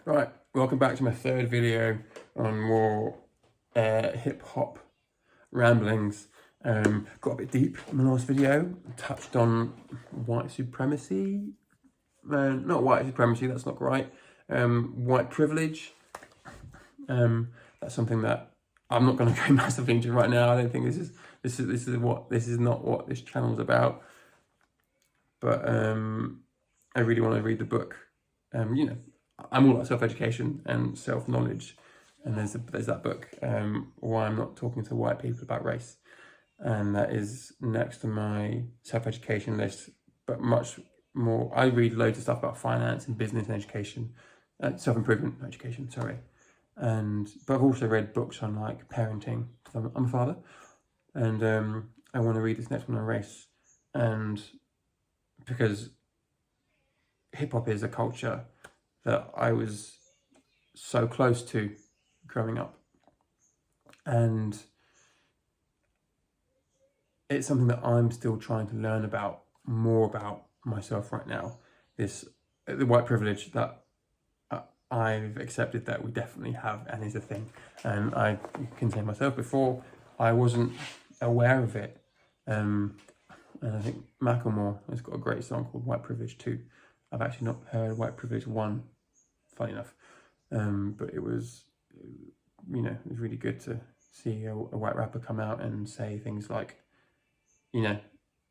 Right, welcome back to my third video on more hip hop ramblings. Got a bit deep in the last video, touched on white supremacy. Not white supremacy, that's not right. White privilege. That's something that I'm not going to go massively into right now. I don't think this is not what this channel's about. But I really want to read the book. I'm all about self-education and self-knowledge, and there's that book, Why I'm Not Talking to White People About Race, and that is next to my self-education list, but much more. I read loads of stuff about finance and business and education, self-improvement education, sorry. But I've also read books on like parenting. I'm a father, and I want to read this next one on race, and because hip-hop is a culture that I was so close to growing up, and it's something that I'm still trying to learn more about myself right now. The white privilege that I've accepted that we definitely have and is a thing, and I can say myself before I wasn't aware of it, and I think Macklemore has got a great song called White Privilege 2. I've actually not heard White Privilege 1, funny enough, but it was really good to see a white rapper come out and say things like,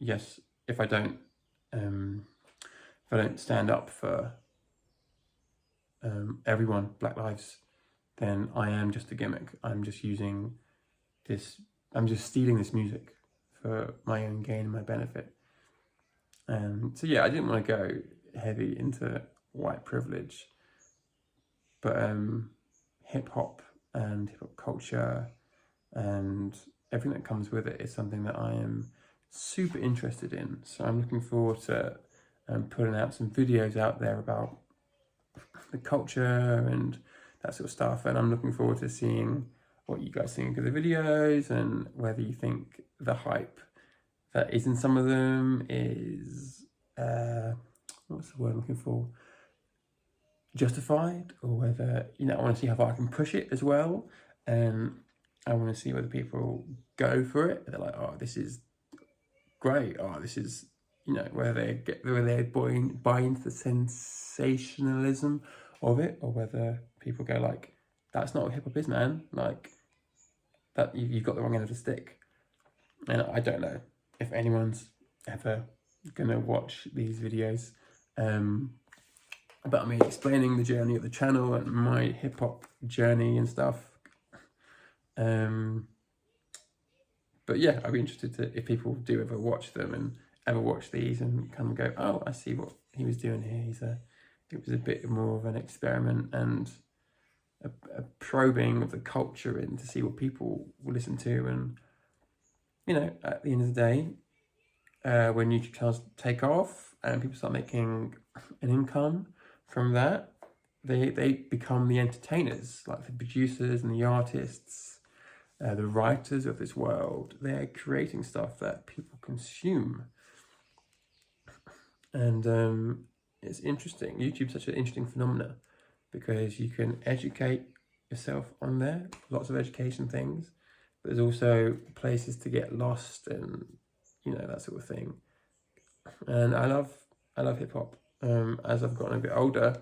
yes, if I don't stand up for everyone, Black Lives, then I am just a gimmick. I'm just stealing this music for my own gain and my benefit. So yeah, I didn't want to go heavy into white privilege, but hip hop and hip hop culture and everything that comes with it is something that I am super interested in. So I'm looking forward to putting out some videos out there about the culture and that sort of stuff. And I'm looking forward to seeing what you guys think of the videos and whether you think the hype that is in some of them is, what's the word I'm looking for? Justified, or whether, I want to see how far I can push it as well. And I want to see whether people go for it. They're like, oh, this is great. Oh, this is, whether they buy into the sensationalism of it, or whether people go like, that's not what hip hop is, man. Like, that you've got the wrong end of the stick. And I don't know if anyone's ever gonna watch these videos about me explaining the journey of the channel and my hip hop journey and stuff. But yeah, I'd be interested if people do ever watch them and ever watch these and kind of go, oh, I see what he was doing here. It was a bit more of an experiment and a probing of the culture in to see what people will listen to. And, at the end of the day, when YouTube channels take off and people start making an income from that, they become the entertainers, like the producers and the artists, the writers of this world. They're creating stuff that people consume. And it's interesting. YouTube's such an interesting phenomenon because you can educate yourself on there, lots of education things, but there's also places to get lost and, that sort of thing. And I love hip hop. As I've gotten a bit older,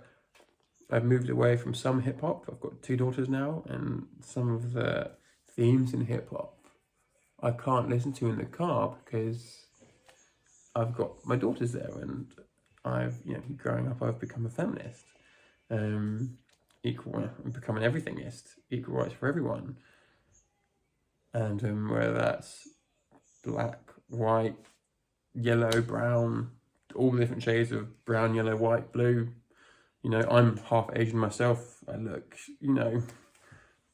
I've moved away from some hip hop. I've got 2 daughters now, and some of the themes in hip hop I can't listen to in the car because I've got my daughters there, and growing up, I've become a feminist. I'm becoming everythingist, equal rights for everyone. And whether that's black, white, yellow, brown, all the different shades of brown, yellow, white, blue. I'm half Asian myself. I look,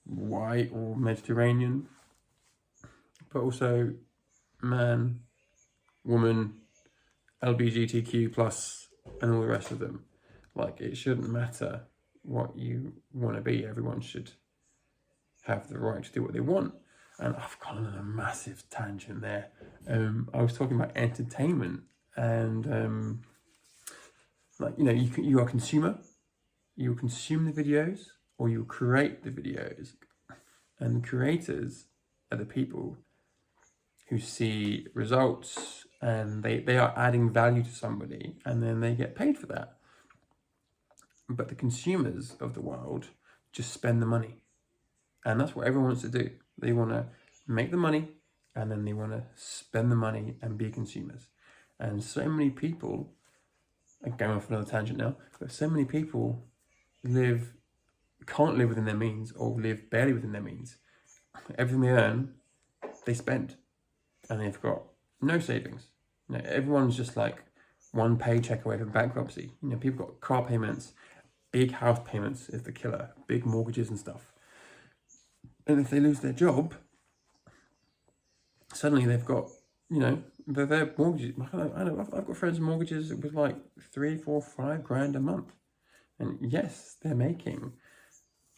white or Mediterranean, but also man, woman, LGBTQ plus, and all the rest of them. Like, it shouldn't matter what you want to be. Everyone should have the right to do what they want. And I've gone on a massive tangent there. I was talking about entertainment and you are a consumer. you consume the videos or you create the videos. And the creators are the people who see results and they are adding value to somebody, and then they get paid for that. But the consumers of the world just spend the money. And that's what everyone wants to do. They want to make the money, and then they want to spend the money and be consumers. And so many people, I'm going off another tangent now, but so many people can't live within their means, or live barely within their means. Everything they earn, they spend. And they've got no savings. Everyone's just like one paycheck away from bankruptcy. People got car payments, big house payments is the killer, big mortgages and stuff. And if they lose their job, suddenly they've got, their mortgages. I've got friends with mortgages with like 3, 4, 5 grand a month. And yes, they're making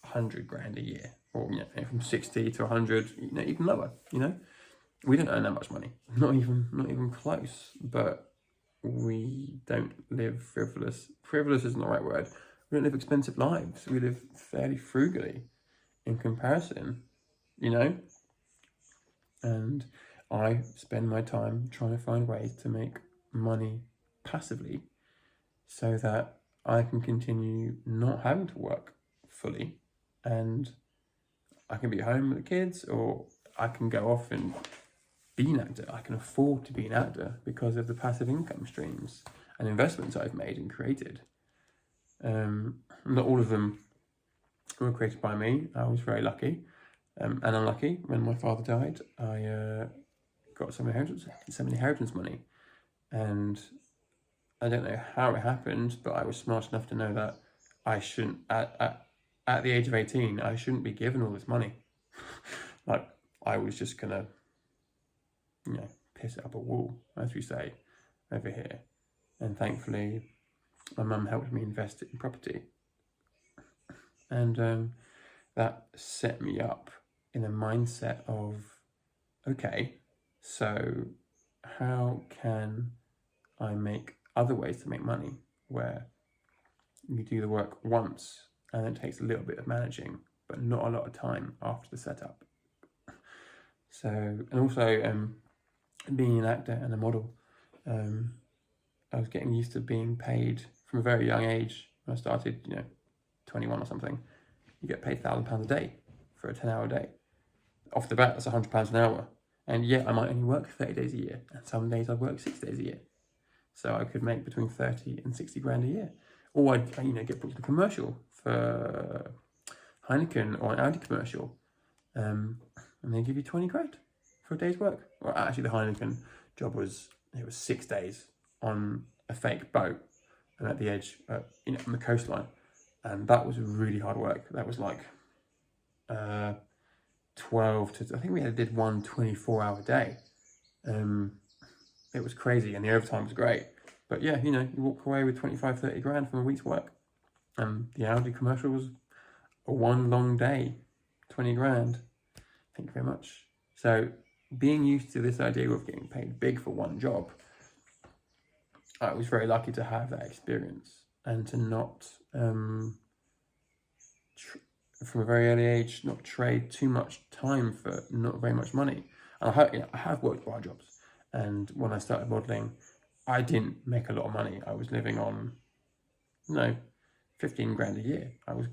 100 grand a year, or from 60 to 100, even lower. We don't earn that much money, not even close. But we don't live frivolous. Frivolous isn't the right word. We don't live expensive lives. We live fairly frugally in comparison, And I spend my time trying to find ways to make money passively, so that I can continue not having to work fully, and I can be at home with the kids, or I can go off and be an actor. I can afford to be an actor because of the passive income streams and investments I've made and created. Not all of them were created by me. I was very lucky and unlucky. When my father died, I got some inheritance money, and I don't know how it happened, but I was smart enough to know that I shouldn't, at the age of 18, I shouldn't be given all this money. Like, I was just gonna, piss it up a wall, as we say over here. And thankfully, my mum helped me invest it in property. And that set me up in a mindset of, okay, so how can I make other ways to make money, where you do the work once and it takes a little bit of managing, but not a lot of time after the setup. So, and also being an actor and a model, I was getting used to being paid from a very young age. When I started, 21 or something, you get paid £1,000 a day for a 10-hour day. Off the bat, that's £100 an hour. And I might only work 30 days a year, and some days I work 6 days a year. So I could make between 30 and 60 grand a year. Or I'd, get booked a commercial for Heineken or an Audi commercial, and they give you 20 grand for a day's work. Well, actually, the Heineken job was 6 days on a fake boat and at the edge, on the coastline, and that was really hard work. That was like 12 to, I think we did one 24-hour day. It was crazy, and the overtime was great. But you walk away with 25, 30 grand from a week's work. And the Audi commercial was a one long day, 20 grand. Thank you very much. So being used to this idea of getting paid big for one job, I was very lucky to have that experience and to not, from a very early age, not trade too much time for not very much money. And I have worked bar jobs. And when I started modelling, I didn't make a lot of money. I was living on, 15 grand a year. At the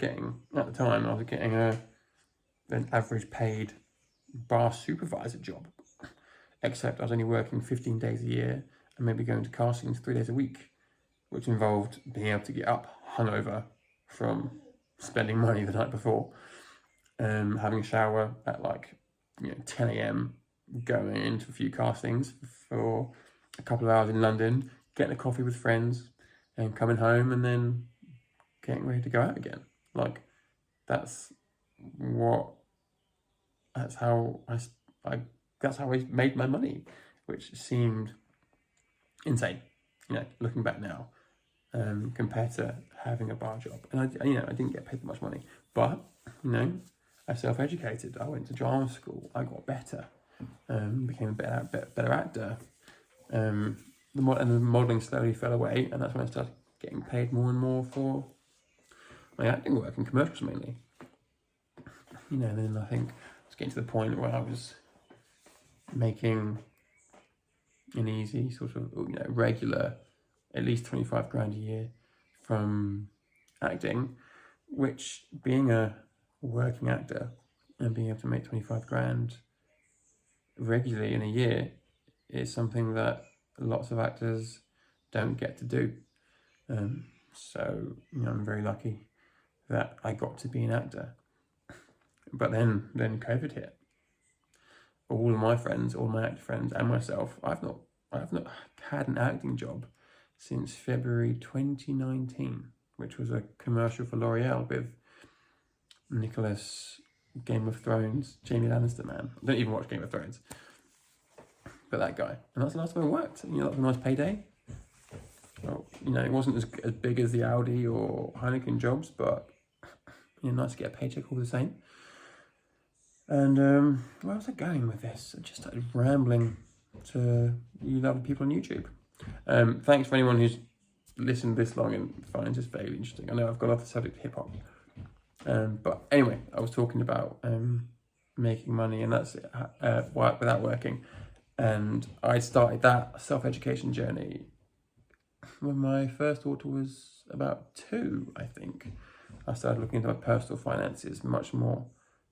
time, I was getting an average paid bar supervisor job. Except I was only working 15 days a year and maybe going to castings 3 days a week, which involved being able to get up hungover from spending money the night before, having a shower at 10 a.m, going into a few castings for a couple of hours in London, getting a coffee with friends, and coming home and then getting ready to go out again. That's how I made my money, which seemed insane, looking back now, compared to having a bar job. And I didn't get paid that much money, but I self-educated. I went to drama school. I got better, became a better actor. The modelling slowly fell away, and that's when I started getting paid more and more for my acting work in commercials mainly. You know, and then I think it's getting to the point where I was making an easy sort of, you know, regular, at least 25 grand a year from acting, which being a working actor and being able to make 25 grand regularly in a year is something that lots of actors don't get to do. So, you know, I'm very lucky that I got to be an actor. But then COVID hit. All of my friends, all my actor friends, and myself, I've not had an acting job since February 2019, which was a commercial for L'Oreal with Nicholas, Game of Thrones, Jamie Lannister man. I don't even watch Game of Thrones, but that guy. And that's the last time I worked. You know, that was a nice payday. Well, you know, it wasn't as big as the Audi or Heineken jobs, but you know, nice to get a paycheck all the same. And where was I going with this? I just started rambling to you lovely people on YouTube. Thanks for anyone who's listened this long and finds this very interesting. I know I've got off the subject of hip hop. But anyway, I was talking about making money, and that's work without working. And I started that self-education journey when my first daughter was about 2, I think. I started looking into my personal finances much more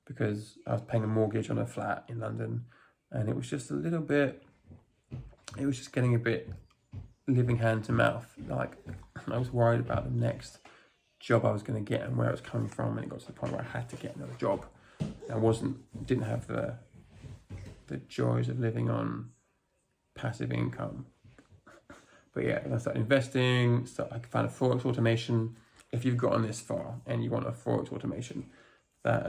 because I was paying a mortgage on a flat in London, and it was just getting a bit living hand to mouth. Like, I was worried about the next job I was going to get and where it was coming from, and it got to the point where I had to get another job. I didn't have the joys of living on passive income. But yeah, and I started investing, I found a Forex automation. If you've gotten this far and you want a Forex automation that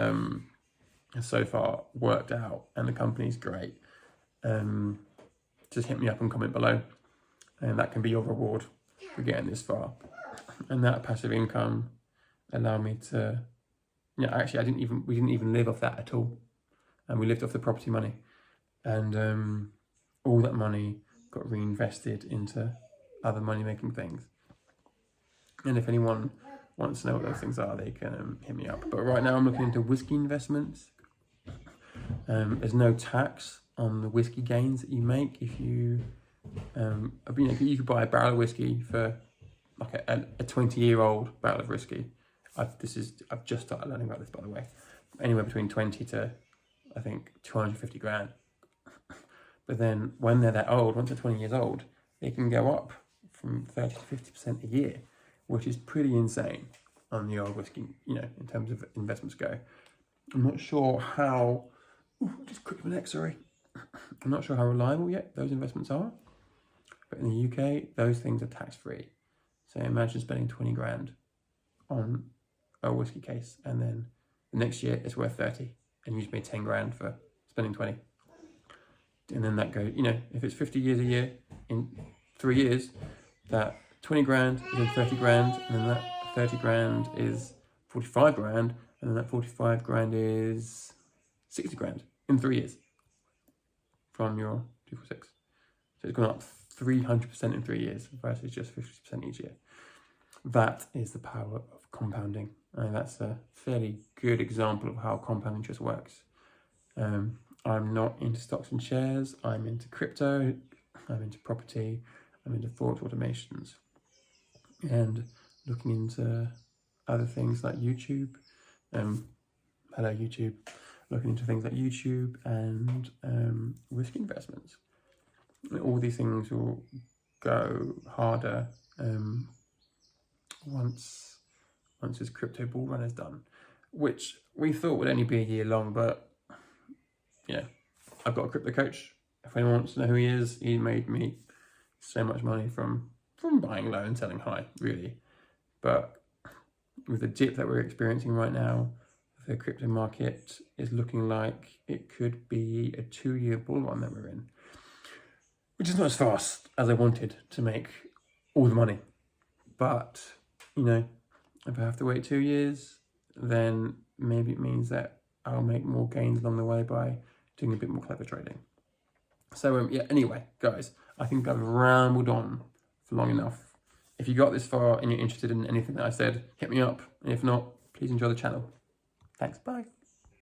has so far worked out and the company's great, just hit me up and comment below, and that can be your reward for getting this far. And that passive income allowed me to, actually we didn't even live off that at all, and we lived off the property money, and all that money got reinvested into other money making things. And if anyone wants to know what those things are, they can hit me up. But right now I'm looking into whiskey investments. There's no tax on the whiskey gains that you make if you you could buy a barrel of whiskey for like a 20-year-old barrel of whiskey. I've just started learning about this, by the way. Anywhere between 20 to, I think, 250 grand. But then when they're that old, once they're 20 years old, they can go up from 30 to 50% a year, which is pretty insane on the old whiskey, in terms of investments go. I'm not sure how, just quick my neck, sorry. I'm not sure how reliable yet those investments are, but in the UK, those things are tax-free. So imagine spending 20 grand on a whiskey case, and then the next year it's worth 30, and you just made 10 grand for spending 20. And then that goes, if it's 50 years a year, in 3 years, that 20 grand is in 30 grand, and then that 30 grand is 45 grand, and then that 45 grand is 60 grand in 3 years from your 246. So it's gone up 300% in 3 years versus just 50% each year. That is the power of compounding. And that's a fairly good example of how compound interest works. I'm not into stocks and shares. I'm into crypto. I'm into property. I'm into Forex automations. And looking into other things like YouTube. Hello, YouTube. Looking into things like YouTube and risk investments. All these things will go harder once this crypto bull run is done, which we thought would only be a year long, but I've got a crypto coach. If anyone wants to know who he is, he made me so much money from buying low and selling high, really. But with the dip that we're experiencing right now, the crypto market is looking like it could be a 2-year bull run that we're in, which is not as fast as I wanted to make all the money. But, if I have to wait 2 years, then maybe it means that I'll make more gains along the way by doing a bit more clever trading. So, anyway, guys, I think I've rambled on for long enough. If you got this far and you're interested in anything that I said, hit me up. And if not, please enjoy the channel. Thanks, bye.